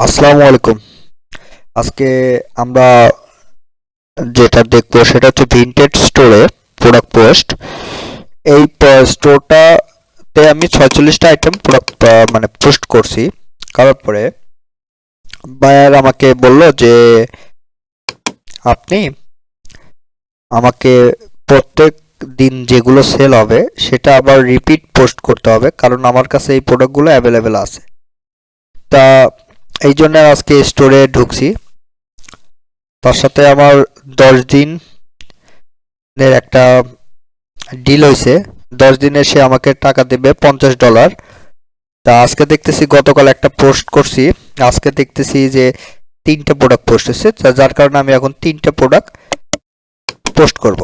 আসসালামু আলাইকুম। আজকে আমরা যেটা দেখবো সেটা হচ্ছে ভিনটেজ স্টোরে প্রোডাক্ট পোস্ট। এই স্টোরটাতে আমি 46টা আইটেম প্রোডাক্ট মানে পোস্ট করছি। করার পরে বায়ার আমাকে বলল যে আপনি আমাকে প্রত্যেক দিন যেগুলো সেল হবে সেটা আবার রিপিট পোস্ট করতে হবে, কারণ আমার কাছে এই প্রোডাক্টগুলো অ্যাভেলেবেল আছে। তা এই জন্য আজকে স্টোরে ঢুকছি। তার সাথে আমার 10 দিনের একটা ডিল হয়েছে। 10 দিনে সে আমাকে টাকা দেবে $50। তা আজকে দেখতেছি গতকাল একটা পোস্ট করছি, আজকে দেখতেছি যে 3টে প্রোডাক্ট পোস্ট হয়েছে, যার কারণে আমি এখন 3টে প্রোডাক্ট পোস্ট করব।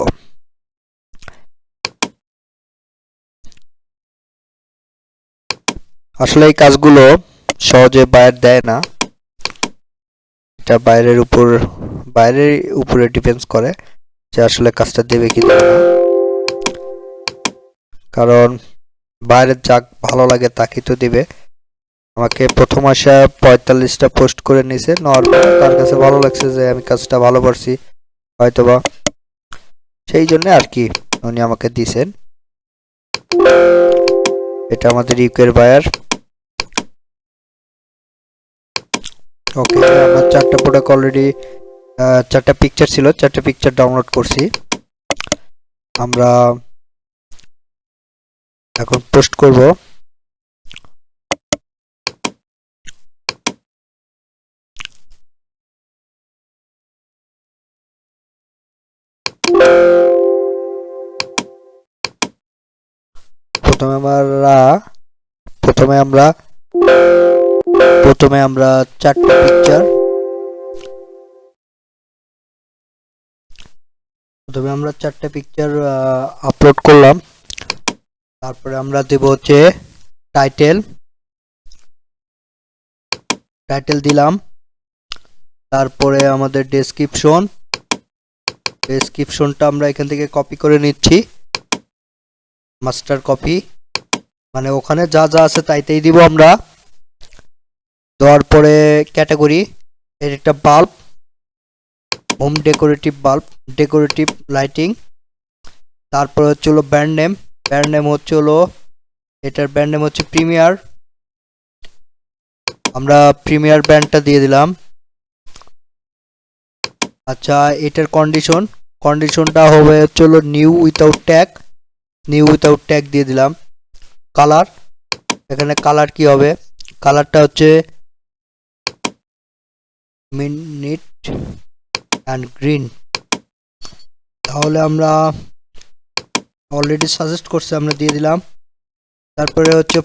আসলে এই কাজগুলো সহজে বায়ার দেয় না, এটা বাইরের উপরে ডিপেন্ডস করে যে আসলে কাজটা দেবে কি দেবে না। কারণ বাইরের যাক ভালো লাগে তাকে তো দিবে। আমাকে প্রথম আসা 45টা পোস্ট করে নিছে, নেওয়ার পরে তার কাছে ভালো লাগছে যে আমি কাজটা ভালো পারছি হয়তোবা, সেই জন্য আর কি উনি আমাকে দিছেন। এটা আমাদের ইউকের বায়ার। ওকে, আমার 4টা প্রোডাক্ট অলরেডি, 4টা পিকচার ছিল, 4টা পিকচার ডাউনলোড করছি। আমরা এখন পোস্ট করব। প্রথমে আমরা প্রথমে আমরা প্রথমে আমরা 4টা পিকচার আপলোড করলাম। তারপরে আমরা দেব হচ্ছে টাইটেল টাইটেল দিলাম। তারপরে আমাদের ডেসক্রিপশনটা আমরা এখান থেকে কপি করে নিচ্ছি, মাস্টার কপি, মানে ওখানে যা যা আছে তাইতেই দিব আমরা। দেওয়ার পরে ক্যাটাগরি, এর একটা বাল্ব, হোম ডেকোরেটিভ লাইটিং। তারপরে হচ্ছে হলো ব্র্যান্ড নেম হচ্ছে হলো, এটার ব্র্যান্ড নেম হচ্ছে প্রিমিয়ার, আমরা প্রিমিয়ার ব্র্যান্ডটা দিয়ে দিলাম। আচ্ছা, এটার কন্ডিশনটা হবে হচ্ছে হলো নিউ উইথাউট ট্যাগ দিয়ে দিলাম। কালার, এখানে কালার কি হবে, কালারটা হচ্ছে মিনিট অ্যান্ড গ্রিন। তাহলে আমরা অলরেডি সাজেস্ট করছে, আমরা দিয়ে দিলাম। তারপরে হচ্ছে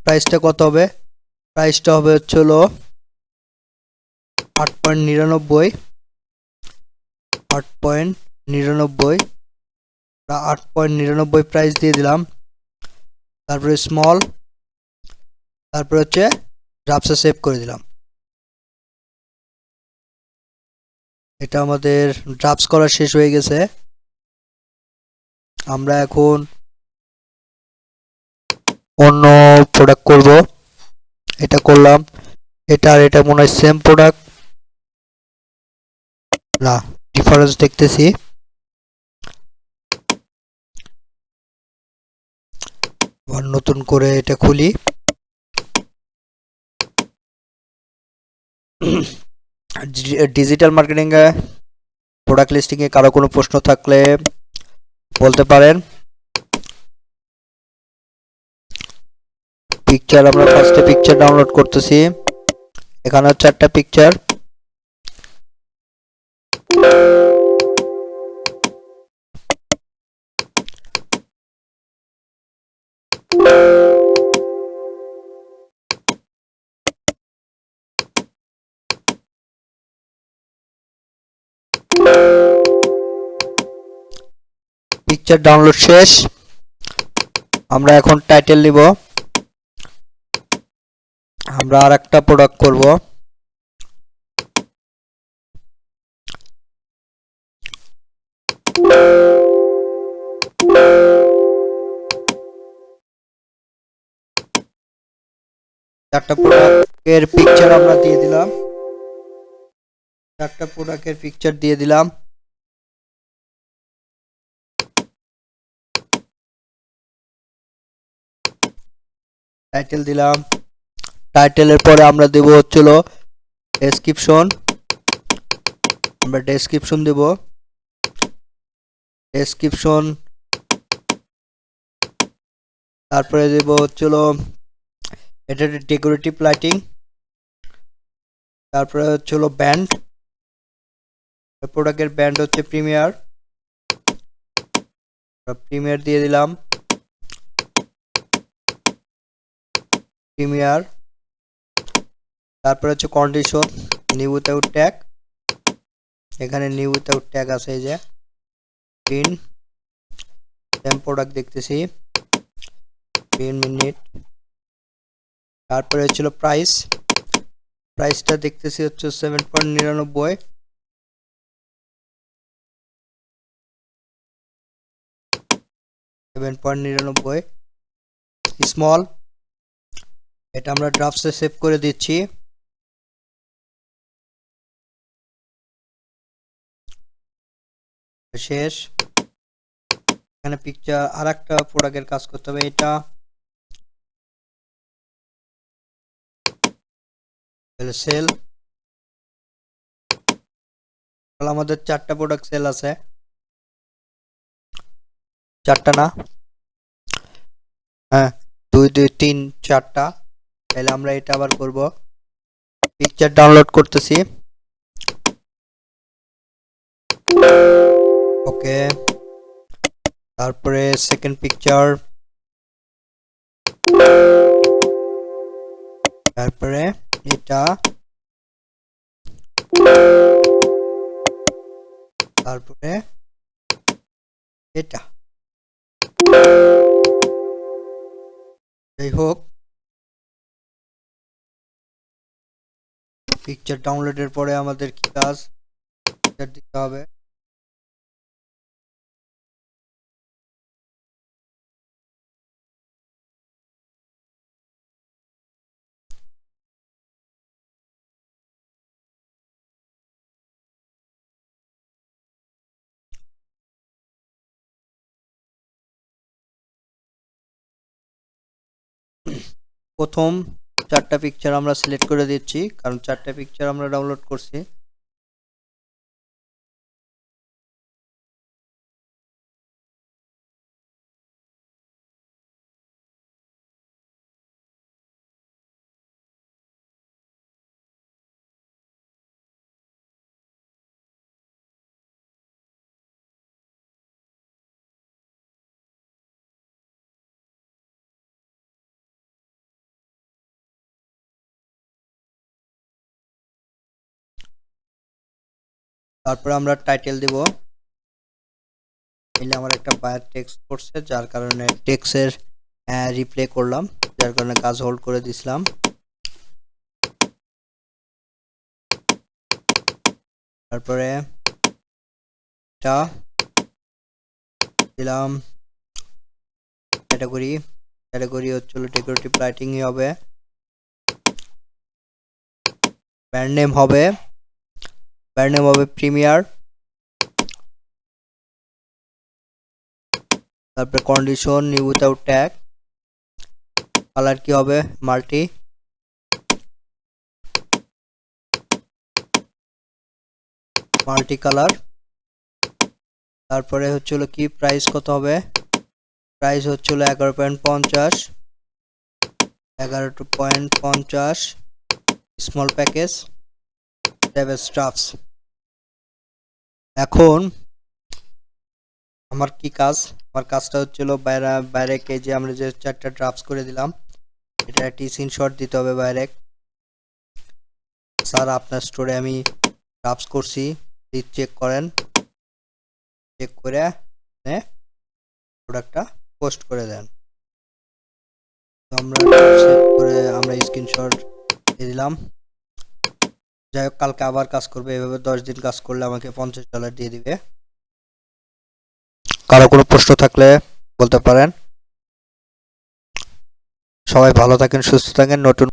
প্রাইসটা কত হবে, প্রাইসটা হবে হচ্ছে হলো 8.99 8.99 প্রাইস দিয়ে দিলাম। তারপরে স্মল, তারপরে হচ্ছে ড্রাফটসে সেভ করে দিলাম। এটা আমাদের ড্রাফটস করা শেষ হয়ে গেছে। আমরা এখন অন্য প্রোডাক্ট করব। এটা করলাম, এটা মনে হয় সেম প্রোডাক্ট না, ডিফারেন্স দেখতেছি। আবার নতুন করে এটা খুলি। ডিজিটাল মার্কেটিং এ প্রোডাক্ট লিস্টিং এ কারো কোনো প্রশ্ন থাকলে বলতে পারেন। পিকচার, আমরা ফার্স্টে পিকচার ডাউনলোড করতেছি। এখানে হচ্ছে একটা পিকচার, পিকচার ডাউনলোড শেষ। আমরা এখন টাইটেল নিব, আমরা আর একটা প্রোডাক্ট করব। চারটা প্রোডাক্ট এর পিকচার আমরা দিয়ে দিলাম, 4টা প্রোডাক্টের পিকচার দিয়ে দিলাম। টাইটেল দিলাম, টাইটেলের পরে আমরা দেব হচ্ছিল ডেসক্রিপশন, আমরা ডেসক্রিপশন দেব। ডেসক্রিপশন তারপরে দেব হচ্ছিল এটা ডেকোরেটিভ লাইটিং, তারপরে হচ্ছিল ব্যান্ড, প্রোডাক্টের ব্যান্ড হচ্ছে প্রিমিয়ার, প্রিমিয়ার দিয়ে দিলাম, প্রিমিয়ার। তারপরে হচ্ছে কন্ডিশন নিউ উইথাউট ট্যাগ, এখানে নিউ উইথাউট ট্যাগ আছে, এই যে পিন সেম প্রোডাক্ট দেখতেছি 10 মিনিট। তারপরে হচ্ছিল প্রাইস, প্রাইসটা দেখতেছি হচ্ছে 7.99, স্মল, এটা আমরা ড্রাফটসে সেভ করে দিচ্ছি। শেষ। এখানে পিকচার আর একটা প্রোডাক্টের কাজ করতে হবে, এটা সেল, আমাদের 4টা প্রোডাক্ট সেল আছে, 4টা না, হ্যাঁ 2 2 3 4টা। তাহলে আমরা এটা আবার করব, পিকচার ডাউনলোড করতেছি। ওকে, তারপরে সেকেন্ড পিকচার, তারপরে এটা, তারপরে এটা। যাই হোক, পিকচার ডাউনলোডের পরে আমাদের কি কাজ, পিকচার দিতে হবে। প্রথম 4টা পিকচার আমরা সিলেক্ট করে দিচ্ছি, কারণ 4টা পিকচার আমরা ডাউনলোড করছি। তারপরে আমরা টাইটেল দিব, এলে আমার একটা বায়ার টেক্সট করছে, যার কারণে টেক্সটের রিপ্লে করলাম, যার কারণে কাজ হোল্ড করে দিছিলাম। তারপরে এটা দিলাম ক্যাটাগরি, ক্যাটাগরি হচ্ছিল ডেকোরেটিভ লাইটিংই হবে। ব্র্যান্ড নেম হবে, ব্র্যান্ড নেম হবে প্রিমিয়ার। তারপরে condition new without tag, colour কি হবে মাল্টি, মাল্টি কালার। তারপরে হচ্ছিল কি প্রাইস কত হবে, প্রাইস হচ্ছিল 11.50, 11.50 স্মল প্যাকেজ স্টাফস। এখন আমার কি কাজ, আমার কাজটা হচ্ছিল বাইরে যে আমরা যে 4টা ড্রাফটস করে দিলাম, এটা একটি স্ক্রিনশট দিতে হবে বাইরে। স্যার আপনার স্টোরে আমি ড্রাফটস করছি, প্লিজ চেক করেন, চেক করে প্রোডাক্টটা পোস্ট করে দেন। তো আমরা সেভ করে আমরা স্ক্রিনশট দিয়ে দিলাম। যাই হোক, কালকে আবার কাজ করবে, এভাবে 10 দিন কাজ করলে আমাকে $50 দিয়ে দিবে। কারো কোনো প্রশ্ন থাকলে বলতে পারেন। সবাই ভালো থাকেন, সুস্থ থাকেন। নতুন